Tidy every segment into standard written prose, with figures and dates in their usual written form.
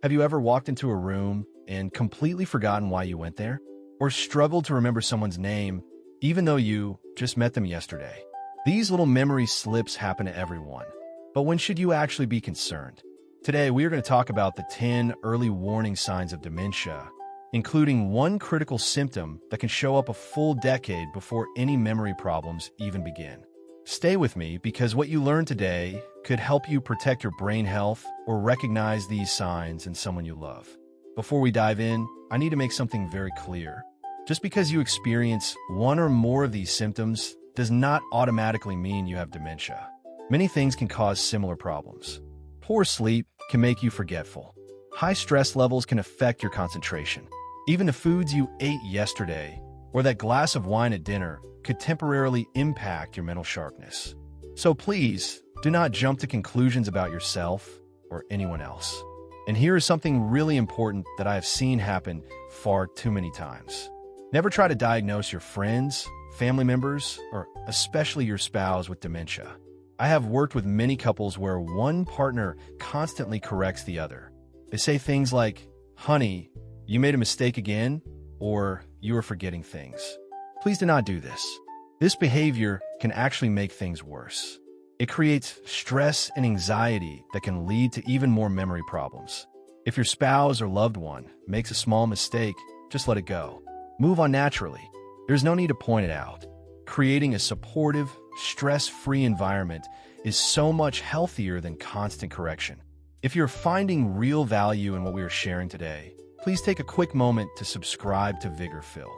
Have you ever walked into a room and completely forgotten why you went there? Or struggled to remember someone's name, even though you just met them yesterday? These little memory slips happen to everyone. But when should you actually be concerned? Today, we are going to talk about the 10 early warning signs of dementia, including one critical symptom that can show up a full decade before any memory problems even begin. Stay with me because what you learn today could help you protect your brain health or recognize these signs in someone you love. Before we dive in, I need to make something very clear. Just because you experience one or more of these symptoms does not automatically mean you have dementia. Many things can cause similar problems. Poor sleep can make you forgetful. High stress levels can affect your concentration. Even the foods you ate yesterday or that glass of wine at dinner could temporarily impact your mental sharpness. So please, do not jump to conclusions about yourself or anyone else. And here is something really important that I have seen happen far too many times. Never try to diagnose your friends, family members, or especially your spouse with dementia. I have worked with many couples where one partner constantly corrects the other. They say things like, "Honey, you made a mistake again," or "You are forgetting things." Please do not do this. This behavior can actually make things worse. It creates stress and anxiety that can lead to even more memory problems. If your spouse or loved one makes a small mistake, just let it go. Move on naturally. There's no need to point it out. Creating a supportive, stress-free environment is so much healthier than constant correction. If you're finding real value in what we are sharing today, please take a quick moment to subscribe to Vigorphil.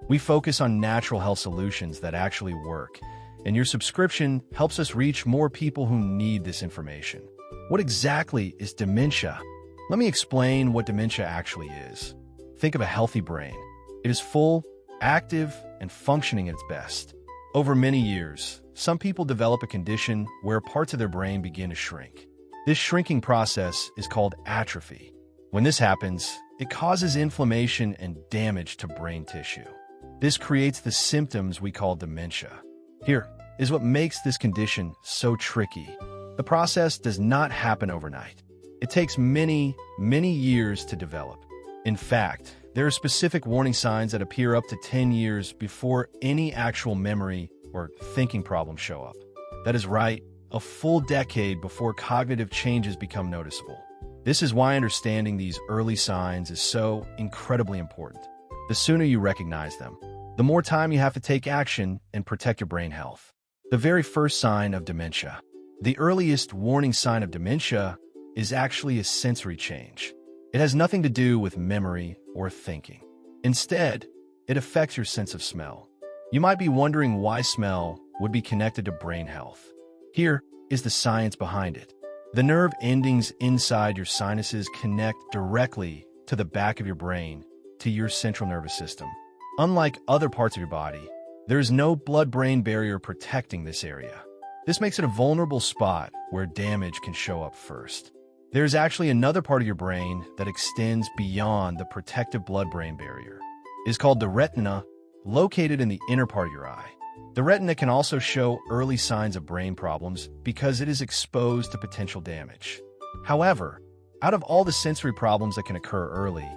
We focus on natural health solutions that actually work, and your subscription helps us reach more people who need this information. What exactly is dementia? Let me explain what dementia actually is. Think of a healthy brain. It is full, active, and functioning at its best. Over many years, some people develop a condition where parts of their brain begin to shrink. This shrinking process is called atrophy. When this happens, it causes inflammation and damage to brain tissue. This creates the symptoms we call dementia. Here is what makes this condition so tricky. The process does not happen overnight. It takes many, many years to develop. In fact, there are specific warning signs that appear up to 10 years before any actual memory or thinking problems show up. That is right, a full decade before cognitive changes become noticeable. This is why understanding these early signs is so incredibly important. The sooner you recognize them, the more time you have to take action and protect your brain health. The very first sign of dementia. The earliest warning sign of dementia is actually a sensory change. It has nothing to do with memory or thinking. Instead, it affects your sense of smell. You might be wondering why smell would be connected to brain health. Here is the science behind it. The nerve endings inside your sinuses connect directly to the back of your brain, to your central nervous system. Unlike other parts of your body, there is no blood-brain barrier protecting this area. This makes it a vulnerable spot where damage can show up first. There is actually another part of your brain that extends beyond the protective blood-brain barrier. It is called the retina, located in the inner part of your eye. The retina can also show early signs of brain problems because it is exposed to potential damage. However, out of all the sensory problems that can occur early,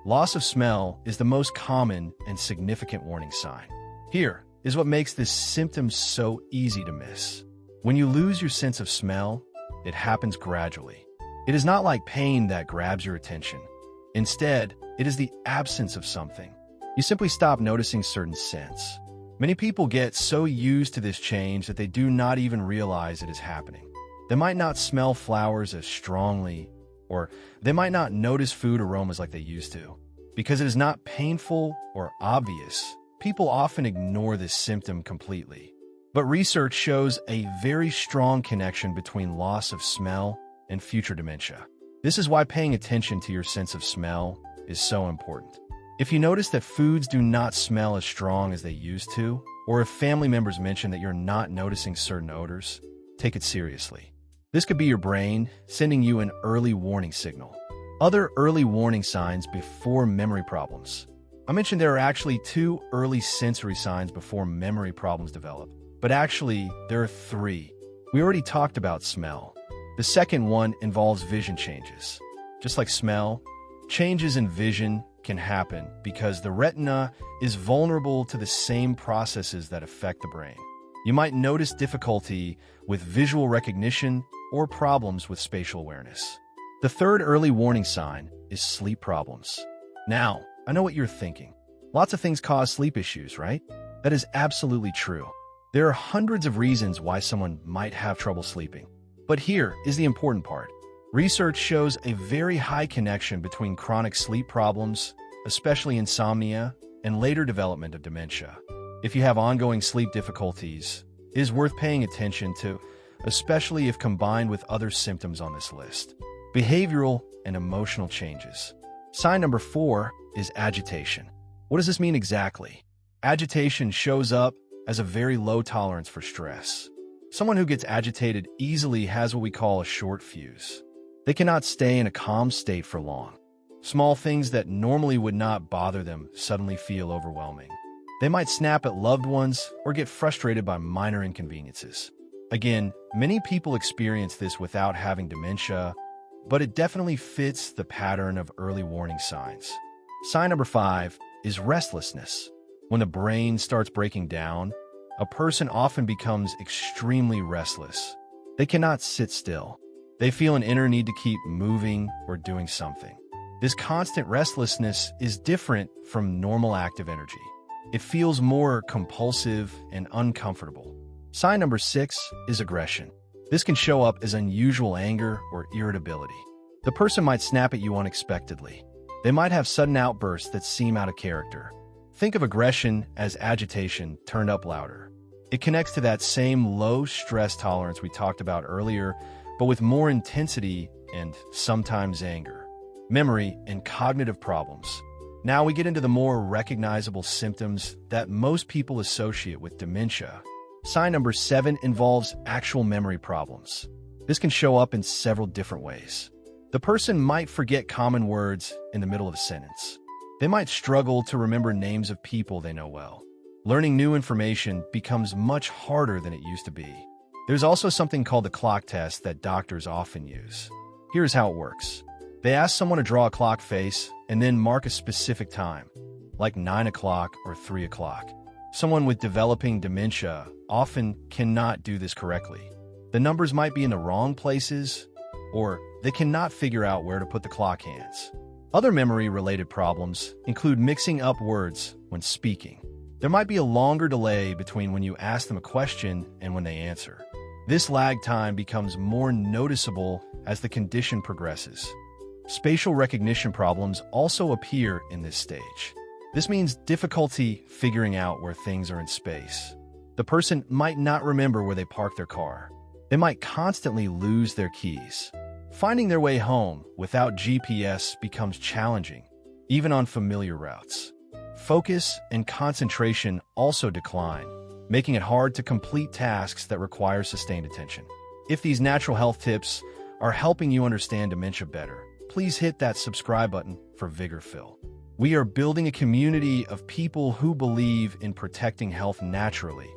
loss of smell is the most common and significant warning sign. Here is what makes this symptom so easy to miss. When you lose your sense of smell, it happens gradually. It is not like pain that grabs your attention. Instead, it is the absence of something. You simply stop noticing certain scents. Many people get so used to this change that they do not even realize it is happening. They might not smell flowers as strongly, or they might not notice food aromas like they used to. Because it is not painful or obvious, people often ignore this symptom completely. But research shows a very strong connection between loss of smell and future dementia. This is why paying attention to your sense of smell is so important. If you notice that foods do not smell as strong as they used to, or if family members mention that you're not noticing certain odors, take it seriously. This could be your brain sending you an early warning signal. Other early warning signs before memory problems. I mentioned there are actually 2 early sensory signs before memory problems develop, but actually there are 3. We already talked about smell. The second one involves vision changes. Just like smell, changes in vision can happen because the retina is vulnerable to the same processes that affect the brain. You might notice difficulty with visual recognition or problems with spatial awareness. The third early warning sign is sleep problems. Now, I know what you're thinking. Lots of things cause sleep issues, right? That is absolutely true. There are hundreds of reasons why someone might have trouble sleeping. But here is the important part. Research shows a very high connection between chronic sleep problems, especially insomnia, and later development of dementia. If you have ongoing sleep difficulties, it is worth paying attention to, especially if combined with other symptoms on this list. Behavioral and emotional changes. Sign number 4 is agitation. What does this mean exactly? Agitation shows up as a very low tolerance for stress. Someone who gets agitated easily has what we call a short fuse. They cannot stay in a calm state for long. Small things that normally would not bother them suddenly feel overwhelming. They might snap at loved ones or get frustrated by minor inconveniences. Again, many people experience this without having dementia, but it definitely fits the pattern of early warning signs. Sign number 5 is restlessness. When the brain starts breaking down, a person often becomes extremely restless. They cannot sit still. They feel an inner need to keep moving or doing something. This constant restlessness is different from normal active energy. It feels more compulsive and uncomfortable. Sign number 6 is aggression. This can show up as unusual anger or irritability. The person might snap at you unexpectedly. They might have sudden outbursts that seem out of character. Think of aggression as agitation turned up louder. It connects to that same low stress tolerance we talked about earlier, but with more intensity and sometimes anger. Memory and cognitive problems. Now we get into the more recognizable symptoms that most people associate with dementia. Sign number 7 involves actual memory problems. This can show up in several different ways. The person might forget common words in the middle of a sentence. They might struggle to remember names of people they know well. Learning new information becomes much harder than it used to be. There's also something called the clock test that doctors often use. Here's how it works. They ask someone to draw a clock face and then mark a specific time, like 9 o'clock or 3 o'clock. Someone with developing dementia often cannot do this correctly. The numbers might be in the wrong places, or they cannot figure out where to put the clock hands. Other memory-related problems include mixing up words when speaking. There might be a longer delay between when you ask them a question and when they answer. This lag time becomes more noticeable as the condition progresses. Spatial recognition problems also appear in this stage. This means difficulty figuring out where things are in space. The person might not remember where they parked their car. They might constantly lose their keys. Finding their way home without GPS becomes challenging, even on familiar routes. Focus and concentration also decline, making it hard to complete tasks that require sustained attention. If these natural health tips are helping you understand dementia better, please hit that subscribe button for Vigorphil. We are building a community of people who believe in protecting health naturally,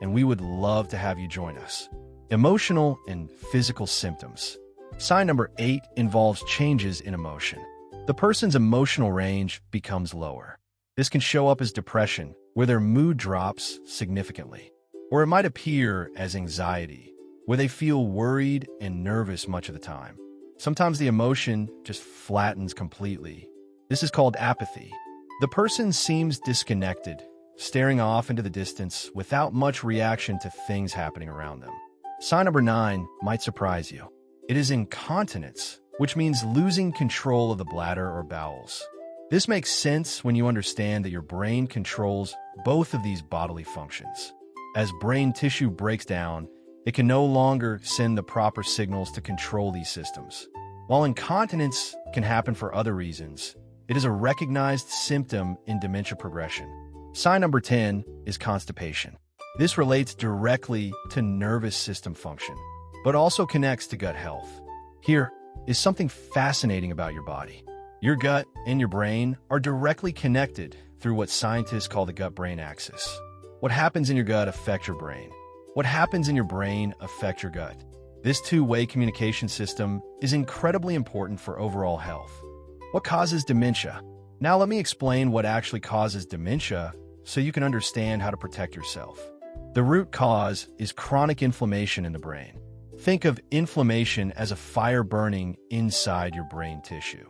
and we would love to have you join us. Emotional and physical symptoms. Sign number 8 involves changes in emotion. The person's emotional range becomes lower. This can show up as depression, where their mood drops significantly. Or it might appear as anxiety, where they feel worried and nervous much of the time. Sometimes the emotion just flattens completely. This is called apathy. The person seems disconnected, staring off into the distance without much reaction to things happening around them. Sign number 9 might surprise you. It is incontinence, which means losing control of the bladder or bowels. This makes sense when you understand that your brain controls both of these bodily functions. As brain tissue breaks down, it can no longer send the proper signals to control these systems. While incontinence can happen for other reasons, it is a recognized symptom in dementia progression. Sign number 10 is constipation. This relates directly to nervous system function, but also connects to gut health. Here is something fascinating about your body. Your gut and your brain are directly connected through what scientists call the gut-brain axis. What happens in your gut affects your brain. What happens in your brain affects your gut. This two-way communication system is incredibly important for overall health. What causes dementia? Now let me explain what actually causes dementia so you can understand how to protect yourself. The root cause is chronic inflammation in the brain. Think of inflammation as a fire burning inside your brain tissue.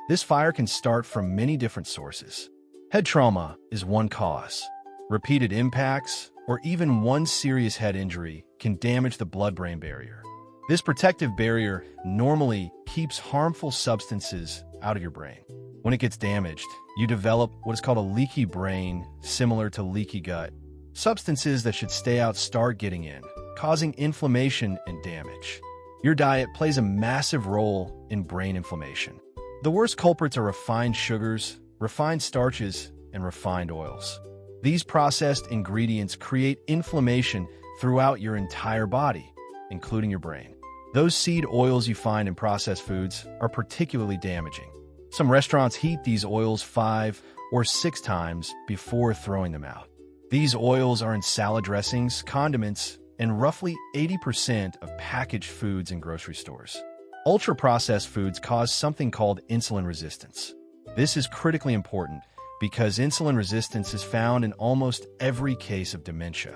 This fire can start from many different sources. Head trauma is one cause. Repeated impacts, or even one serious head injury, can damage the blood-brain barrier. This protective barrier normally keeps harmful substances out of your brain. When it gets damaged, you develop what is called a leaky brain, similar to leaky gut. Substances that should stay out start getting in, causing inflammation and damage. Your diet plays a massive role in brain inflammation. The worst culprits are refined sugars, refined starches, and refined oils. These processed ingredients create inflammation throughout your entire body, including your brain. Those seed oils you find in processed foods are particularly damaging. Some restaurants heat these oils 5 or 6 times before throwing them out. These oils are in salad dressings, condiments, and roughly 80% of packaged foods in grocery stores. Ultra-processed foods cause something called insulin resistance. This is critically important because insulin resistance is found in almost every case of dementia.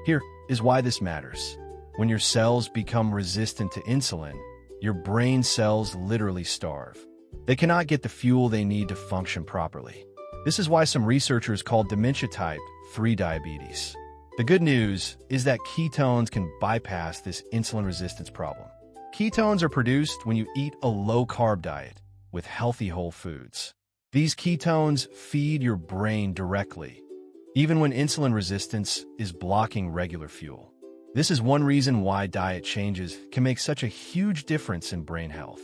Here is why this matters. When your cells become resistant to insulin, your brain cells literally starve. They cannot get the fuel they need to function properly. This is why some researchers call dementia type 3 diabetes. The good news is that ketones can bypass this insulin resistance problem. Ketones are produced when you eat a low-carb diet with healthy whole foods. These ketones feed your brain directly, even when insulin resistance is blocking regular fuel. This is one reason why diet changes can make such a huge difference in brain health.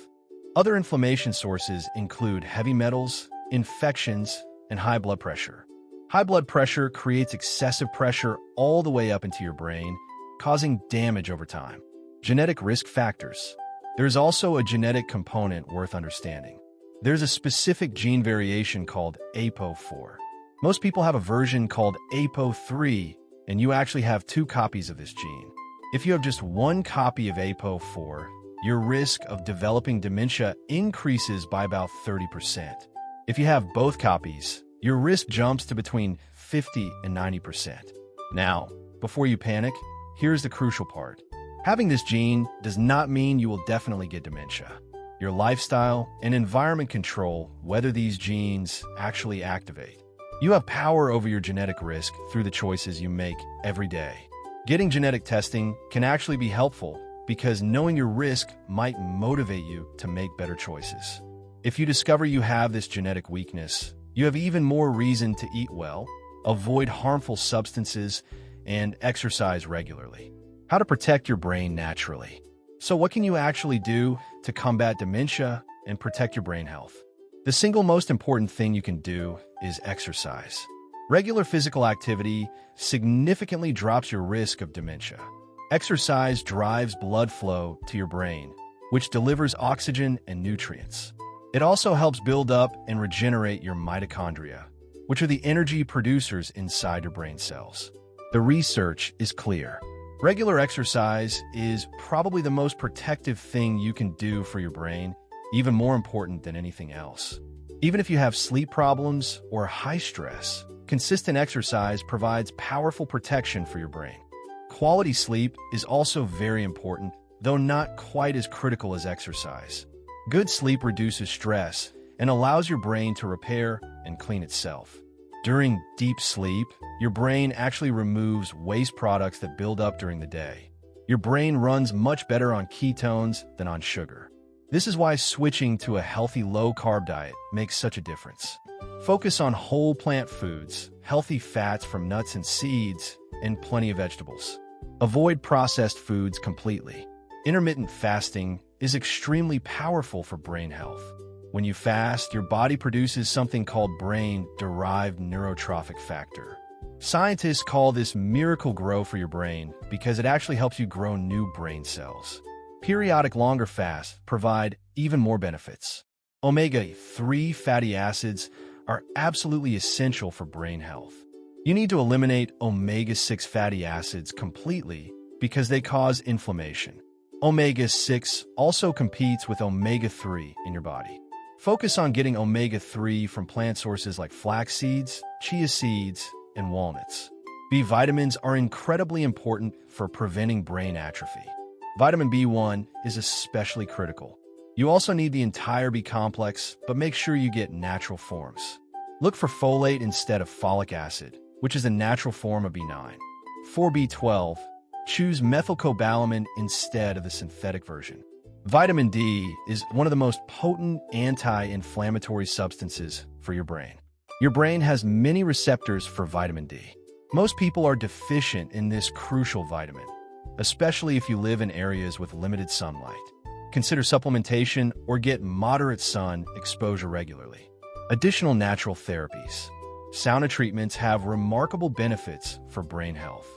Other inflammation sources include heavy metals, infections, and high blood pressure. High blood pressure creates excessive pressure all the way up into your brain, causing damage over time. Genetic risk factors. There's also a genetic component worth understanding. There's a specific gene variation called APO4. Most people have a version called APO3, and you actually have 2 copies of this gene. If you have just 1 copy of APO4, your risk of developing dementia increases by about 30%. If you have both copies, your risk jumps to between 50 and 90%. Now, before you panic, here's the crucial part. Having this gene does not mean you will definitely get dementia. Your lifestyle and environment control whether these genes actually activate. You have power over your genetic risk through the choices you make every day. Getting genetic testing can actually be helpful because knowing your risk might motivate you to make better choices. If you discover you have this genetic weakness, you have even more reason to eat well, avoid harmful substances, and exercise regularly. How to protect your brain naturally. So what can you actually do to combat dementia and protect your brain health? The single most important thing you can do is exercise. Regular physical activity significantly drops your risk of dementia. Exercise drives blood flow to your brain, which delivers oxygen and nutrients. It also helps build up and regenerate your mitochondria, which are the energy producers inside your brain cells. The research is clear. Regular exercise is probably the most protective thing you can do for your brain, even more important than anything else. Even if you have sleep problems or high stress, consistent exercise provides powerful protection for your brain. Quality sleep is also very important, though not quite as critical as exercise. Good sleep reduces stress and allows your brain to repair and clean itself. During deep sleep, your brain actually removes waste products that build up during the day. Your brain runs much better on ketones than on sugar. This is why switching to a healthy low-carb diet makes such a difference. Focus on whole plant foods, healthy fats from nuts and seeds, and plenty of vegetables. Avoid processed foods completely. Intermittent fasting is extremely powerful for brain health. When you fast, your body produces something called brain-derived neurotrophic factor. Scientists call this miracle grow for your brain because it actually helps you grow new brain cells. Periodic longer fasts provide even more benefits. Omega-3 fatty acids are absolutely essential for brain health. You need to eliminate omega-6 fatty acids completely because they cause inflammation. Omega-6 also competes with omega-3 in your body. Focus on getting omega-3 from plant sources like flax seeds, chia seeds, and walnuts. B vitamins are incredibly important for preventing brain atrophy. Vitamin B1 is especially critical. You also need the entire B complex, but make sure you get natural forms. Look for folate instead of folic acid, which is a natural form of B9. For B12, choose methylcobalamin instead of the synthetic version. Vitamin D is one of the most potent anti-inflammatory substances for your brain. Your brain has many receptors for vitamin D. Most people are deficient in this crucial vitamin, especially if you live in areas with limited sunlight. Consider supplementation or get moderate sun exposure regularly. Additional natural therapies. Sauna treatments have remarkable benefits for brain health.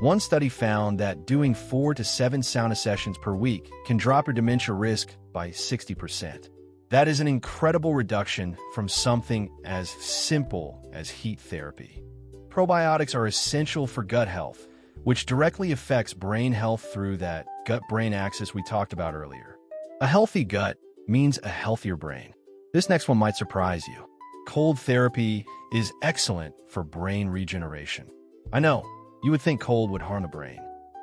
One study found that doing 4 to 7 sauna sessions per week can drop your dementia risk by 60%. That is an incredible reduction from something as simple as heat therapy. Probiotics are essential for gut health, which directly affects brain health through that gut-brain axis we talked about earlier. A healthy gut means a healthier brain. This next one might surprise you. Cold therapy is excellent for brain regeneration. I know, you would think cold would harm the brain,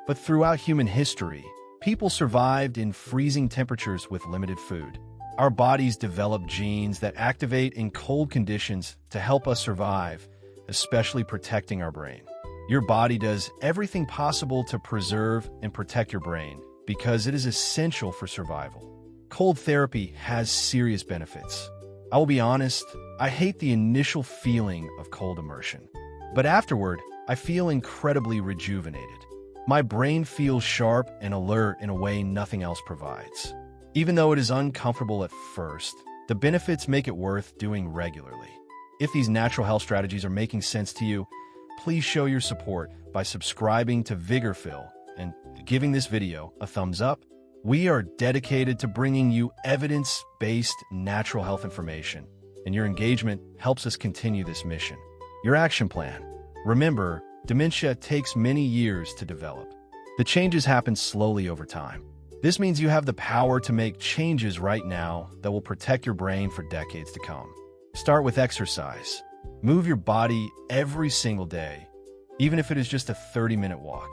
but throughout human history, people survived in freezing temperatures with limited food. Our bodies develop genes that activate in cold conditions to help us survive, especially protecting our brain. Your body does everything possible to preserve and protect your brain because it is essential for survival. Cold therapy has serious benefits. I will be honest, I hate the initial feeling of cold immersion, but afterward, I feel incredibly rejuvenated. My brain feels sharp and alert in a way nothing else provides. Even though it is uncomfortable at first, the benefits make it worth doing regularly. If these natural health strategies are making sense to you, please show your support by subscribing to Vigorphil and giving this video a thumbs up. We are dedicated to bringing you evidence-based natural health information, and your engagement helps us continue this mission. Your action plan. Remember, dementia takes many years to develop. The changes happen slowly over time. This means you have the power to make changes right now that will protect your brain for decades to come. Start with exercise. Move your body every single day, even if it is just a 30-minute walk.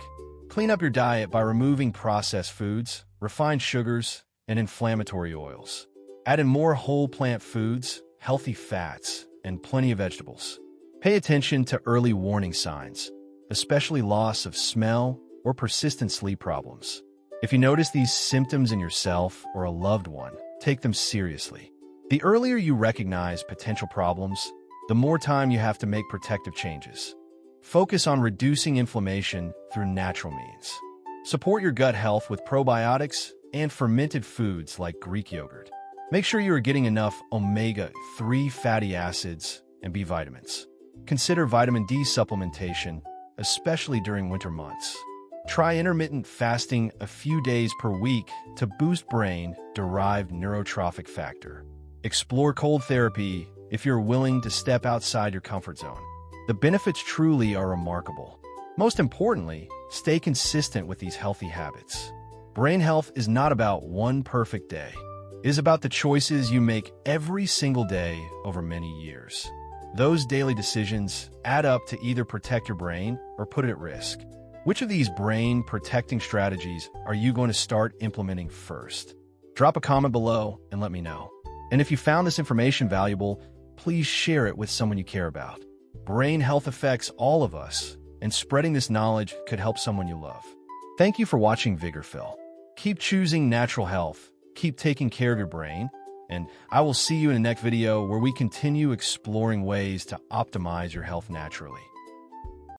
Clean up your diet by removing processed foods, refined sugars, and inflammatory oils. Add in more whole plant foods, healthy fats, and plenty of vegetables. Pay attention to early warning signs, especially loss of smell or persistent sleep problems. If you notice these symptoms in yourself or a loved one, take them seriously. The earlier you recognize potential problems, the more time you have to make protective changes. Focus on reducing inflammation through natural means. Support your gut health with probiotics and fermented foods like Greek yogurt. Make sure you are getting enough omega-3 fatty acids and B vitamins. Consider vitamin D supplementation, especially during winter months. Try intermittent fasting a few days per week to boost brain-derived neurotrophic factor. Explore cold therapy if you're willing to step outside your comfort zone. The benefits truly are remarkable. Most importantly, stay consistent with these healthy habits. Brain health is not about one perfect day. It is about the choices you make every single day over many years. Those daily decisions add up to either protect your brain or put it at risk. Which of these brain-protecting strategies are you going to start implementing first? Drop a comment below and let me know. And if you found this information valuable, please share it with someone you care about. Brain health affects all of us, and spreading this knowledge could help someone you love. Thank you for watching Vigorphil. Keep choosing natural health, keep taking care of your brain, and I will see you in the next video where we continue exploring ways to optimize your health naturally.